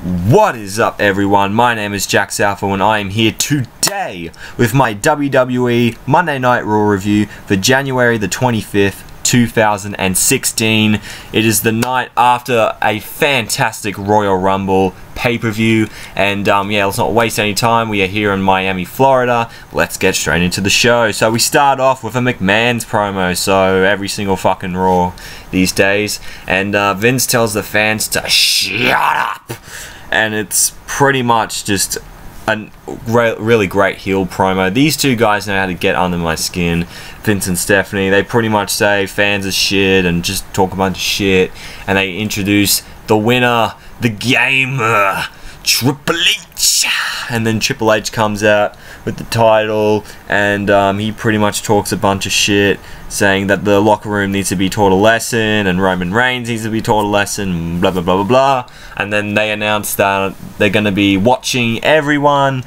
What is up, everyone? My name is Jack Southall and I am here today with my WWE Monday Night Raw review for January the 25th, 2016. It is the night after a fantastic Royal Rumble pay-per-view, and yeah, let's not waste any time. We are here in Miami, Florida. Let's get straight into the show. So we start off with a McMahon's promo, so every single fucking Raw these days, and Vince tells the fans to shut up, and it's pretty much just a really great heel promo. These two guys know how to get under my skin, Vince and Stephanie. They pretty much say fans are shit and just talk a bunch of shit, and they introduce the winner, the gamer, Triple H, and then Triple H comes out with the title, and he pretty much talks a bunch of shit, saying that the locker room needs to be taught a lesson, and Roman Reigns needs to be taught a lesson, blah blah blah blah blah. And then they announce that they're going to be watching everyone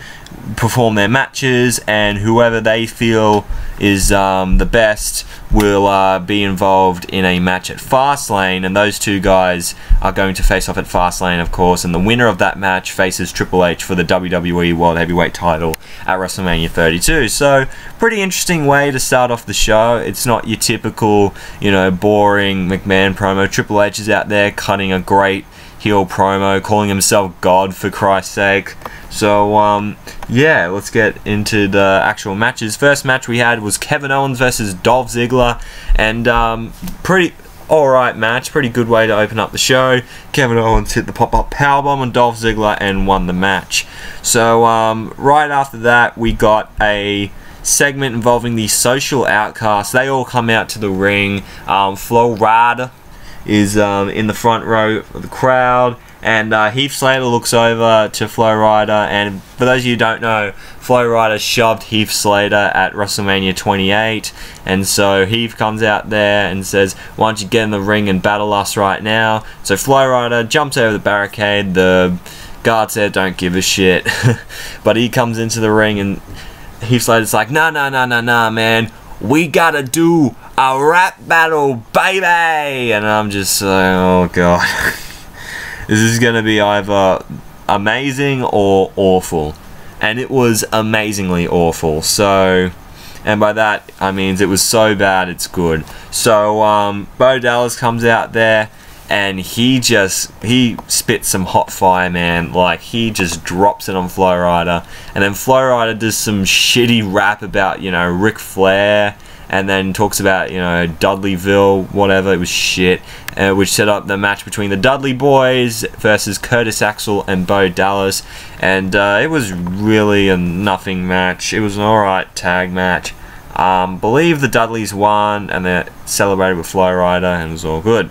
perform their matches, and whoever they feel is the best will be involved in a match at Fastlane, and those two guys are going to face off at Fastlane, of course, and the winner of that match faces Triple H for the WWE World Heavyweight title at WrestleMania 32. So, pretty interesting way to start off the show. It's not your typical, you know, boring McMahon promo. Triple H is out there cutting a great heel promo, calling himself God, for Christ's sake. So, yeah, let's get into the actual matches. First match we had was Kevin Owens versus Dolph Ziggler, and pretty alright match, pretty good way to open up the show. Kevin Owens hit the pop-up powerbomb on Dolph Ziggler and won the match. So, right after that, we got a segment involving the Social Outcasts. They all come out to the ring. Flo Rida is in the front row of the crowd, and Heath Slater looks over to Flo Rida, and for those of you who don't know, Flo Rida shoved Heath Slater at WrestleMania 28, and so Heath comes out there and says, why don't you get in the ring and battle us right now? So Flo Rida jumps over the barricade. The guard said don't give a shit, but he comes into the ring, and Heath Slater's like, nah man, we gotta do a rap battle, baby! And I'm just like, oh god. This is gonna be either amazing or awful. And it was amazingly awful. So, and by that I mean it was so bad it's good. So Bo Dallas comes out there, and he spits some hot fire, man. Like, he just drops it on Flo Rida, and then Flo Rida does some shitty rap about, you know, Ric Flair, and then talks about, you know, Dudleyville, whatever. It was shit, which set up the match between the Dudley Boys versus Curtis Axel and Bo Dallas, and it was really a nothing match. It was an alright tag match. Believe the Dudleys won, and they celebrated with Flo Rida, and it was all good.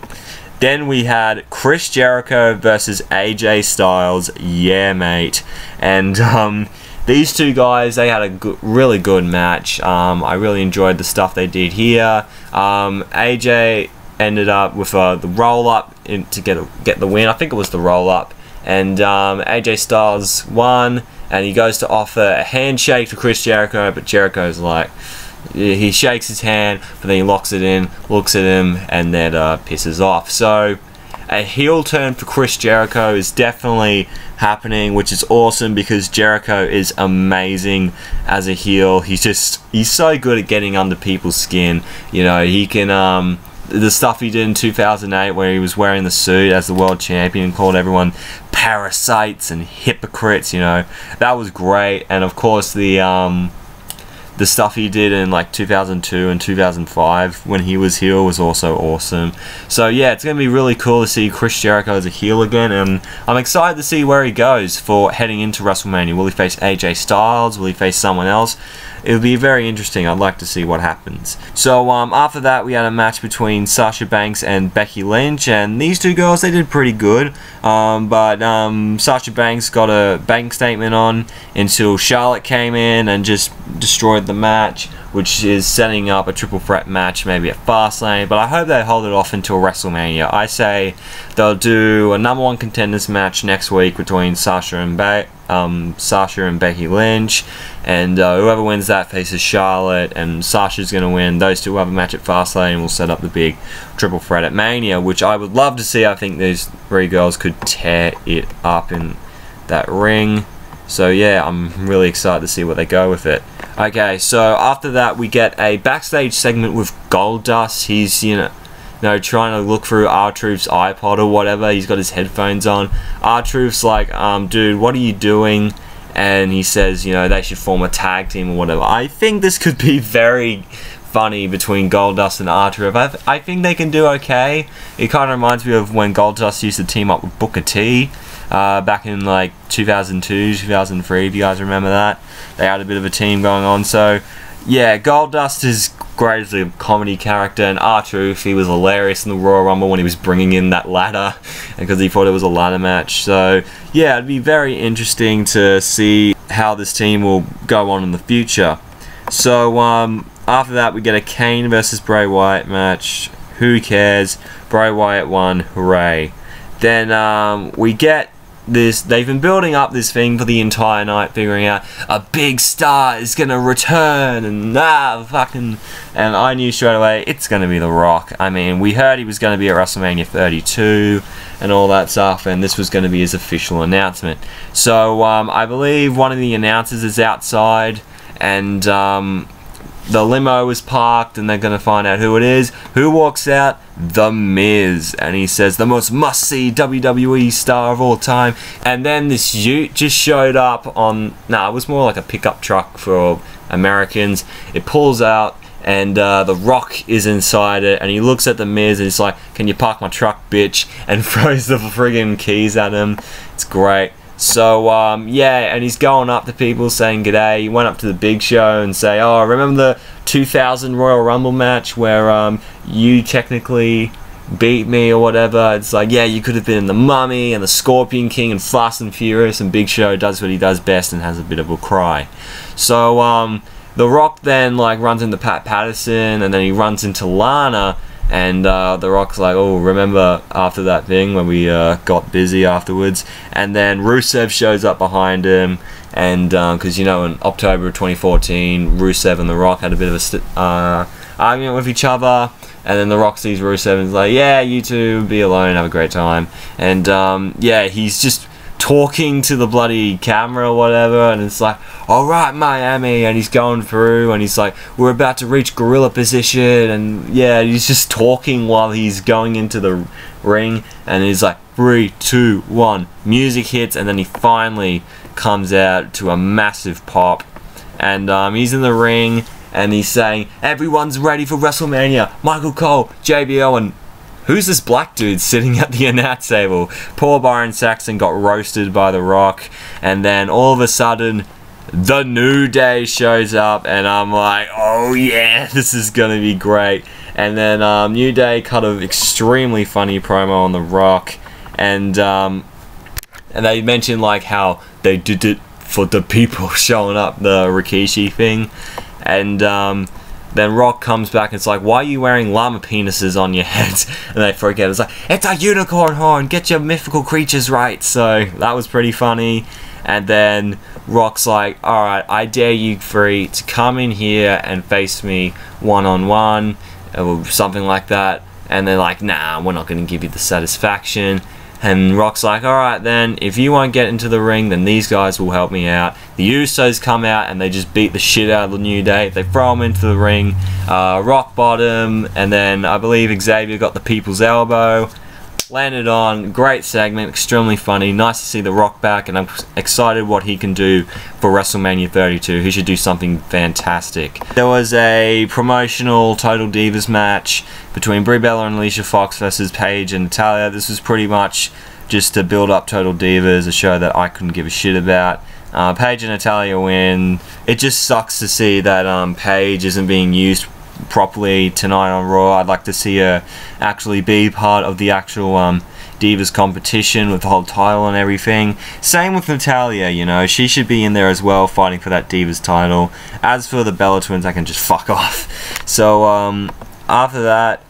Then we had Chris Jericho versus AJ Styles. Yeah, mate. And these two guys, they had a really good match. I really enjoyed the stuff they did here. AJ ended up with the roll-up to get the win. I think it was the roll-up. And AJ Styles won, and he goes to offer a handshake to Chris Jericho, but Jericho's like, he shakes his hand, but then he locks it in, looks at him, and then pisses off. So a heel turn for Chris Jericho is definitely happening, which is awesome because Jericho is amazing as a heel. He's so good at getting under people's skin. You know, he can the stuff he did in 2008 where he was wearing the suit as the world champion and called everyone parasites and hypocrites, you know, that was great. And of course the stuff he did in like 2002 and 2005 when he was heel was also awesome. So yeah, it's going to be really cool to see Chris Jericho as a heel again, and I'm excited to see where he goes for heading into WrestleMania. Will he face AJ Styles? Will he face someone else? It'll be very interesting. I'd like to see what happens. So after that, we had a match between Sasha Banks and Becky Lynch, and these two girls, they did pretty good. But Sasha Banks got a bank statement on until Charlotte came in and just destroyed the match which is setting up a triple threat match maybe at Fastlane, but I hope they hold it off until WrestleMania. I say they'll do a number 1 contenders match next week between Sasha and Becky Lynch, and whoever wins that faces Charlotte, and Sasha's going to win. Those two will have a match at Fastlane and will set up the big triple threat at Mania, which I would love to see. I think these 3 girls could tear it up in that ring. So yeah, I'm really excited to see what they go with it. Okay, so after that we get a backstage segment with Goldust. He's, you know, trying to look through R-Truth's iPod or whatever. He's got his headphones on. R-Truth's like, dude, what are you doing? And he says, you know, they should form a tag team or whatever. I think this could be very funny between Goldust and R-Truth. I think they can do okay. It kind of reminds me of when Goldust used to team up with Booker T. Back in like 2002, 2003, if you guys remember that. They had a bit of a team going on. So yeah, Goldust is great as a comedy character, and R-Truth, he was hilarious in the Royal Rumble when he was bringing in that ladder because he thought it was a ladder match. So yeah, it'd be very interesting to see how this team will go on in the future. So after that we get a Kane versus Bray Wyatt match. Who cares? Bray Wyatt won, hooray. Then we get this, they've been building up this thing for the entire night, figuring out a big star is gonna return, and and I knew straight away it's gonna be The Rock. I mean, we heard he was gonna be at WrestleMania 32 and all that stuff, and this was gonna be his official announcement. So I believe one of the announcers is outside, and the limo is parked, and they're gonna find out who it is. Who walks out? The Miz, and he says, the most must-see WWE star of all time. And then this ute just showed up on, it was more like a pickup truck for Americans. It pulls out, and The Rock is inside it, and he looks at the Miz, and he's like, can you park my truck, bitch? And throws the friggin' keys at him. It's great. So yeah, and he's going up to people saying g'day. He went up to the Big Show and say, oh, remember the 2000 Royal Rumble match where you technically beat me or whatever? It's like, yeah, you could have been the Mummy and the Scorpion King and Fast and Furious, and Big Show does what he does best and has a bit of a cry. So The Rock then like runs into Pat Patterson, and then he runs into Lana. And The Rock's like, oh, remember after that thing when we got busy afterwards? And then Rusev shows up behind him, and because, you know, in October of 2014, Rusev and The Rock had a bit of a argument with each other, and then The Rock sees Rusev and is like, yeah, you two be alone, have a great time. And yeah, he's just talking to the bloody camera or whatever, and it's like, alright Miami, and he's going through, and he's like, we're about to reach gorilla position, and yeah, he's just talking while he's going into the ring, and he's like, 3, 2, 1, music hits, and then he finally comes out to a massive pop, and he's in the ring, and he's saying, everyone's ready for WrestleMania, Michael Cole, JBL, and who's this black dude sitting at the announce table? Poor Byron Saxton got roasted by The Rock, and then all of a sudden, The New Day shows up, and I'm like, oh yeah, this is gonna be great. And then New Day cut an extremely funny promo on The Rock, and they mentioned like how they did it for the people showing up, the Rikishi thing, and then Rock comes back and it's like, why are you wearing llama penises on your heads? And they forget. It's like, it's a unicorn horn, get your mythical creatures right. So that was pretty funny. And then Rock's like, alright, I dare you three to come in here and face me one-on-one, or something like that. And they're like, nah, we're not going to give you the satisfaction. And Rock's like, alright then, if you won't get into the ring, then these guys will help me out. The Usos come out and they just beat the shit out of the New Day. They throw them into the ring, rock bottom, and then I believe Xavier got the people's elbow. Landed on, great segment, extremely funny, nice to see The Rock back, and I'm excited what he can do for WrestleMania 32. He should do something fantastic. There was a promotional Total Divas match between Brie Bella and Alicia Fox versus Paige and Natalya. This was pretty much just to build up Total Divas, a show that I couldn't give a shit about. Paige and Natalya win. It just sucks to see that Paige isn't being used properly tonight on Raw. I'd like to see her actually be part of the actual Divas competition with the whole title and everything. Same with Natalya, you know, she should be in there as well, fighting for that Divas title. As for the Bella Twins, I can just fuck off. So after that,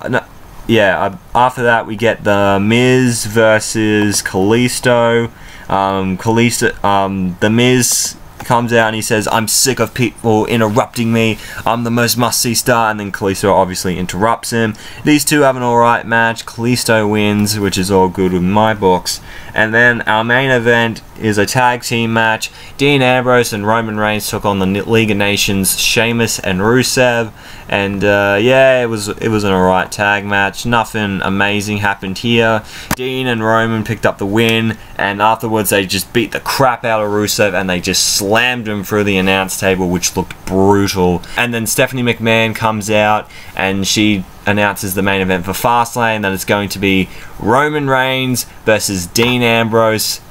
after that we get the Miz versus Kalisto. The Miz comes out and he says, "I'm sick of people interrupting me. I'm the most must-see star." And then Kalisto obviously interrupts him. These two have an alright match. Kalisto wins, which is all good with my books. And then our main event is a tag team match. Dean Ambrose and Roman Reigns took on the League of Nations, Sheamus and Rusev. And yeah, it was an alright tag match. Nothing amazing happened here. Dean and Roman picked up the win, and afterwards they just beat the crap out of Rusev and they just slammed him through the announce table, which looked brutal. And then Stephanie McMahon comes out and she announces the main event for Fastlane, that it's going to be Roman Reigns versus Dean Ambrose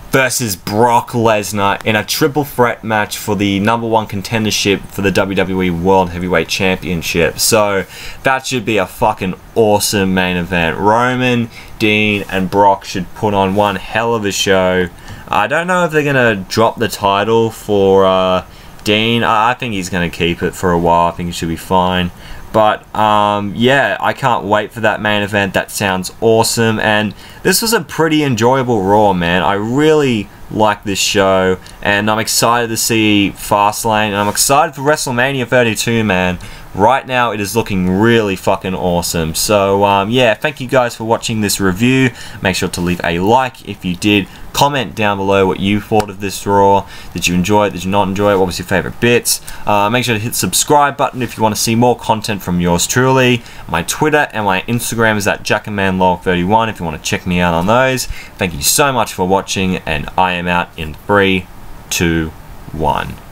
versus Brock Lesnar in a triple threat match for the #1 contendership for the WWE World Heavyweight Championship. So that should be a fucking awesome main event. Roman, Dean, and Brock should put on one hell of a show. I don't know if they're gonna drop the title for Dean. I think he's gonna keep it for a while. I think it should be fine. But yeah, I can't wait for that main event. That sounds awesome. And this was a pretty enjoyable Raw, man. I really like this show, and I'm excited to see Fastlane, and I'm excited for WrestleMania 32, man. Right now it is looking really fucking awesome. So yeah, thank you guys for watching this review. Make sure to leave a like if you did. Comment down below what you thought of this Raw. Did you enjoy it? Did you not enjoy it? What was your favorite bits? Make sure to hit the subscribe button if you want to see more content from yours truly. My Twitter and my Instagram is at JackamanLaw31 if you want to check me out on those. Thank you so much for watching, and I am out in 3, 2, 1.